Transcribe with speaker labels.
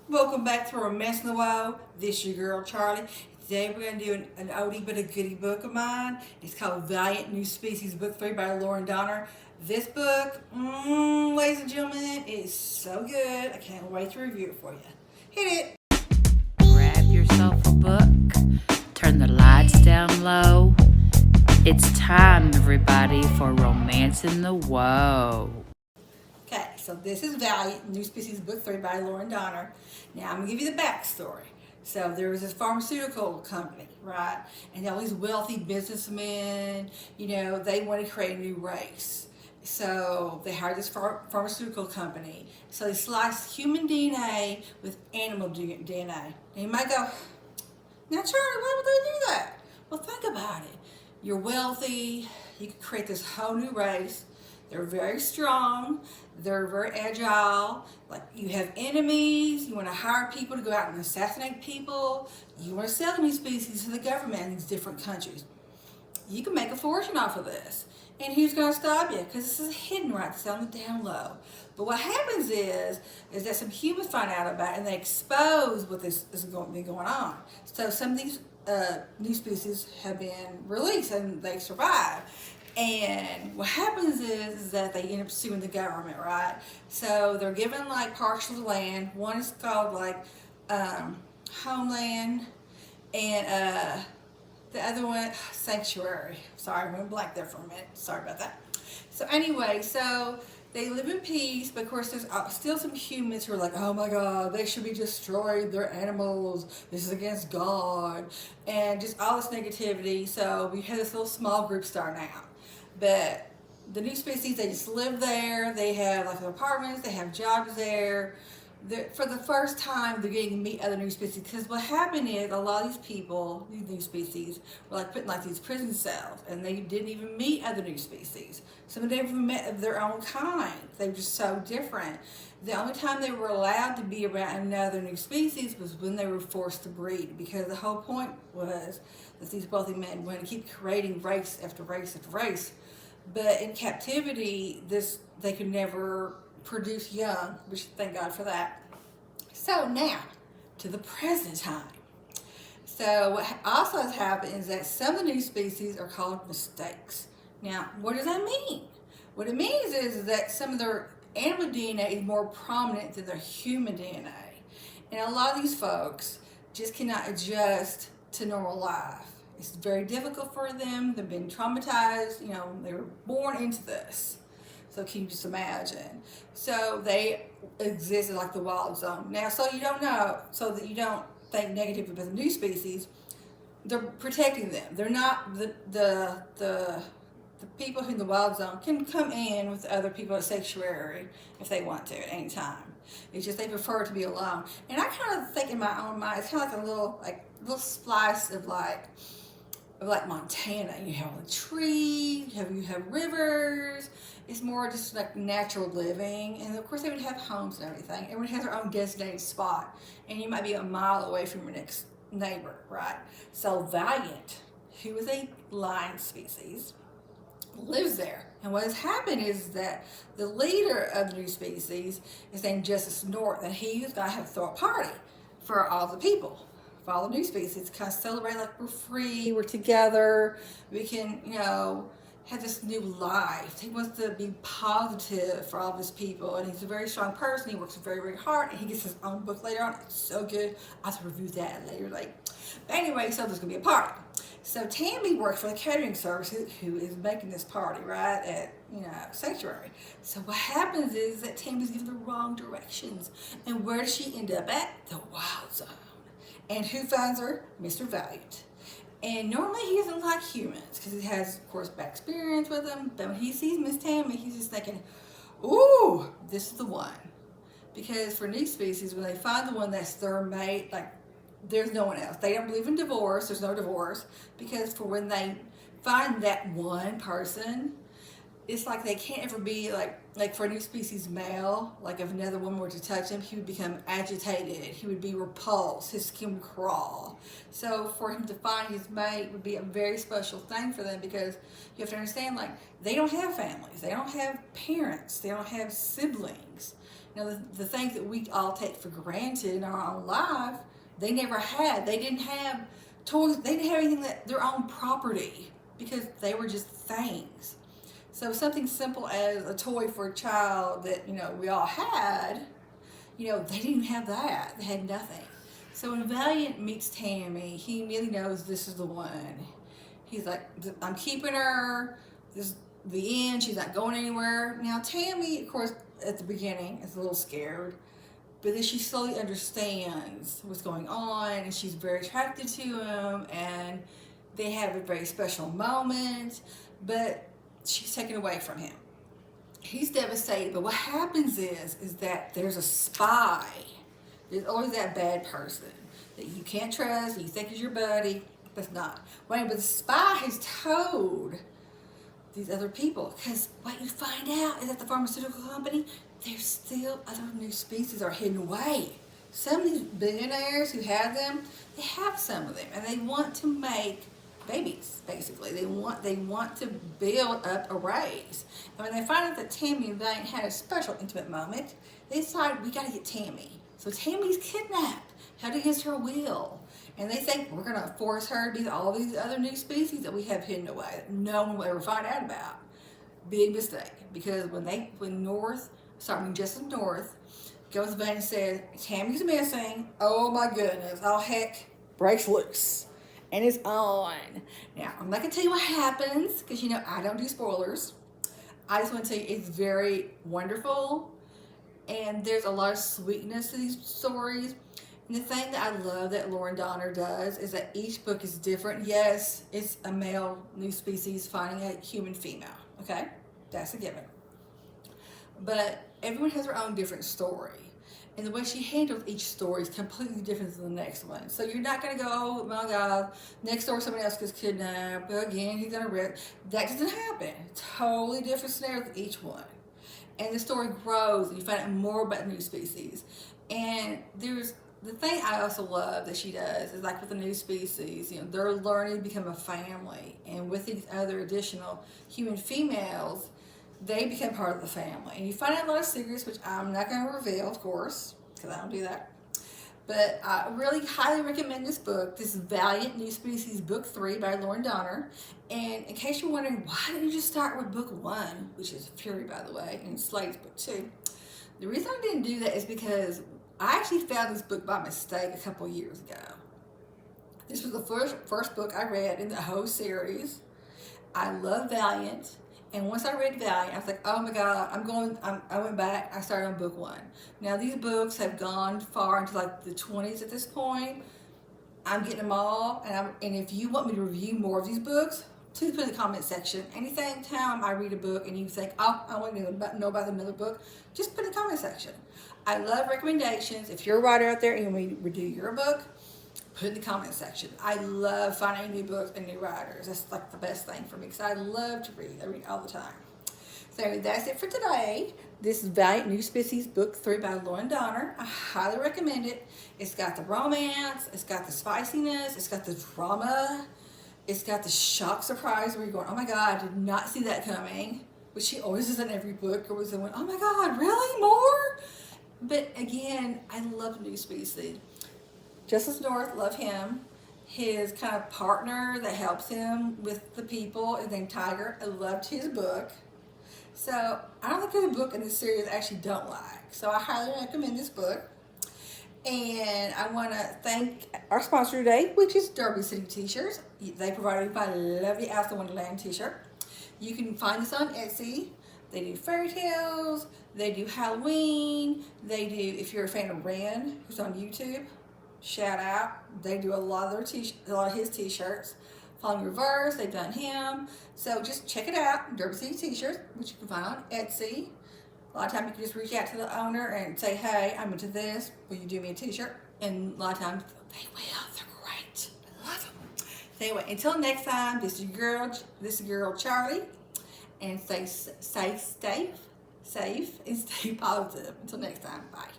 Speaker 1: Welcome back to Romance in the Wild. This is your girl Charlie. Today we're going to do an oldie but a goodie book of mine. It's called Valiant New Species Book 3 by Laurianne Dohner. This book, ladies and gentlemen, is so good. I can't wait to review it for you. Hit it!
Speaker 2: Grab yourself a book, turn the lights down low. It's time, everybody, for Romance in the Woe.
Speaker 1: Okay, so this is Valiant New Species Book 3 by Laurianne Dohner. Now I'm going to give you the backstory. So there was this pharmaceutical company, right? And all these wealthy businessmen, they want to create a new race. So they hired this pharmaceutical company. So they sliced human DNA with animal DNA. And you might go, now Charlie, why would they do that? Well, think about it. You're wealthy. You could create this whole new race. They're very strong. They're very agile. Like, you have enemies. You want to hire people to go out and assassinate people. You want to sell new species to the government in these different countries. You can make a fortune off of this. And who's going to stop you? Because this is hidden right. It's on the down low. But what happens is that some humans find out about it and they expose what this is going on. So some of these new species have been released and they survive. And what happens is that they end up suing the government, right? So they're given like partial land. One is called like Homeland, and the other one, Sanctuary. Sorry, I went blank there for a minute. Sorry about that. So anyway, so they live in peace, but of course there's still some humans who are like, oh my God, they should be destroyed. They're animals. This is against God. And just all this negativity. So we had this little small group starting out. But the new species, they just live there. They have like apartments. They have jobs there. For the first time, they're getting to meet other new species. Because what happened is a lot of these people, these new species, were like put in like these prison cells, and they didn't even meet other new species. Some of them never met of their own kind. They were just so different. The only time they were allowed to be around another new species was when they were forced to breed, because the whole point was that these wealthy men wanted to keep creating race after race after race. But in captivity, they could never produce young, which thank God for that. So now, to the present time. So what also has happened is that some of the new species are called mistakes. Now, what does that mean? What it means is that some of their animal DNA is more prominent than their human DNA. And a lot of these folks just cannot adjust to normal life. It's very difficult for them. They've been traumatized. They were born into this. So can you just imagine? So they exist in like the wild zone. Now, so you don't know, so that you don't think negative about the new species, they're protecting them. They're not the people in the wild zone can come in with other people at sanctuary if they want to at any time. It's just they prefer to be alone. And I kind of think in my own mind, it's kind of like a little splice of like Montana. You have a tree, you have rivers. It's more just like natural living. And of course they would have homes and everything. Everyone has their own designated spot. And you might be a mile away from your next neighbor, right? So Valiant, who is a lion species, lives there. And what has happened is that the leader of the new species is named Justice North, and he's going to have to throw a party for all the people, for all the new species, kind of celebrate like we're free, we're together, we can, have this new life. He wants to be positive for all of his people, and he's a very strong person. He works very, very hard, and he gets his own book later on. It's so good. I'll have to review that later. But anyway, so there's gonna be a party. So Tammy works for the catering service, who is making this party right at Sanctuary. So what happens is that Tammy's given the wrong directions, and where does she end up at? The wild zone. And who finds her? Mr. Valiant. And normally he doesn't like humans because he has, of course, bad experience with them. But when he sees Miss Tammy, he's just thinking, ooh, this is the one. Because for new species, when they find the one that's their mate, like, there's no one else. They don't believe in divorce. There's no divorce. Because for when they find that one person, it's like they can't ever be like for a new species male, like if another woman were to touch him, he would become agitated, he would be repulsed, his skin would crawl. So for him to find his mate would be a very special thing for them, because you have to understand, like, they don't have families, they don't have parents, they don't have siblings. Now, the things that we all take for granted in our own life, they never had. They didn't have toys. They didn't have anything that their own property because they were just things. So something simple as a toy for a child that, we all had, they didn't even have that. They had nothing. So when Valiant meets Tammy, he immediately knows this is the one. He's like, I'm keeping her. This is the end. She's not going anywhere. Now Tammy, of course, at the beginning is a little scared, but then she slowly understands what's going on, and she's very attracted to him, and they have a very special moment, but she's taken away from him. He's devastated, but what happens is that there's a spy. There's always that bad person that you can't trust, you think is your buddy, but not. But the spy has told these other people, because what you find out is that the pharmaceutical company, there's still other new species are hidden away. Some of these billionaires who have them, they have some of them, and they want to make babies, basically. They want to build up a race. And when they find out that Tammy and Valiant had a special intimate moment, they decide, we got to get Tammy. So Tammy's kidnapped, held against her will. And they think we're going to force her to be all these other new species that we have hidden away that no one will ever find out about. Big mistake. Because when North, Justice North, goes to Valiant and says, Tammy's missing, oh my goodness, all heck breaks loose. And it's on. Now, I'm not going to tell you what happens, because I don't do spoilers. I just want to tell you it's very wonderful, and there's a lot of sweetness to these stories. And the thing that I love that Laurianne Dohner does is that each book is different. Yes, it's a male new species finding a human female, okay? That's a given. But everyone has their own different story. And the way she handles each story is completely different than the next one. So you're not going to go, oh my God, next door someone else gets kidnapped. Again, he's going to rip. That doesn't happen. Totally different scenarios with each one. And the story grows, and you find out more about the new species. And there's the thing I also love that she does is like with the new species, they're learning to become a family. And with these other additional human females, they become part of the family. And you find out a lot of secrets, which I'm not going to reveal, of course, because I don't do that. But I really highly recommend this book. This is Valiant New Species Book 3 by Laurianne Dohner. And in case you're wondering, why didn't you just start with Book 1, which is Fury, by the way, and Slade's Book 2? The reason I didn't do that is because I actually found this book by mistake a couple years ago. This was the first book I read in the whole series. I love Valiant. And once I read Valiant, I was like, oh my God, I went back, I started on book 1. Now these books have gone far into like the 20s at this point. I'm getting them all, and if you want me to review more of these books, please put in the comment section. Anytime I read a book and you think, oh, I want to know about another book, just put in the comment section. I love recommendations. If you're a writer out there and you want me to review your book, put in the comment section. I love finding new books and new writers. That's like the best thing for me because I love to read. I read all the time. So that's it for today. This is Valiant New Species Book 3 by Laurianne Dohner. I highly recommend it. It's got the romance, it's got the spiciness, it's got the drama, it's got the shock surprise where you're going, oh my God, I did not see that coming. Which she always does in every book. Or was the one, oh my God, really? More? But again, I love New Species. Justice North, love him. His kind of partner that helps him with the people is named Tiger. I loved his book. So I don't think there's a book in this series I actually don't like. So I highly recommend this book. And I want to thank our sponsor today, which is Derby City T-shirts. They provided me my lovely Alice in Wonderland T-shirt. You can find this on Etsy. They do fairy tales. They do Halloween. They do, if you're a fan of Ren, who's on YouTube, shout out. They do a lot of his T-shirts. Following Reverse, they've done him. So just check it out, Derby City T-shirts, which you can find on Etsy. A lot of times you can just reach out to the owner and say, hey, I'm into this. Will you do me a T-shirt? And a lot of times they will. They're great. I love them. So anyway, until next time, this is your girl Charlie. And stay safe, and stay positive. Until next time, bye.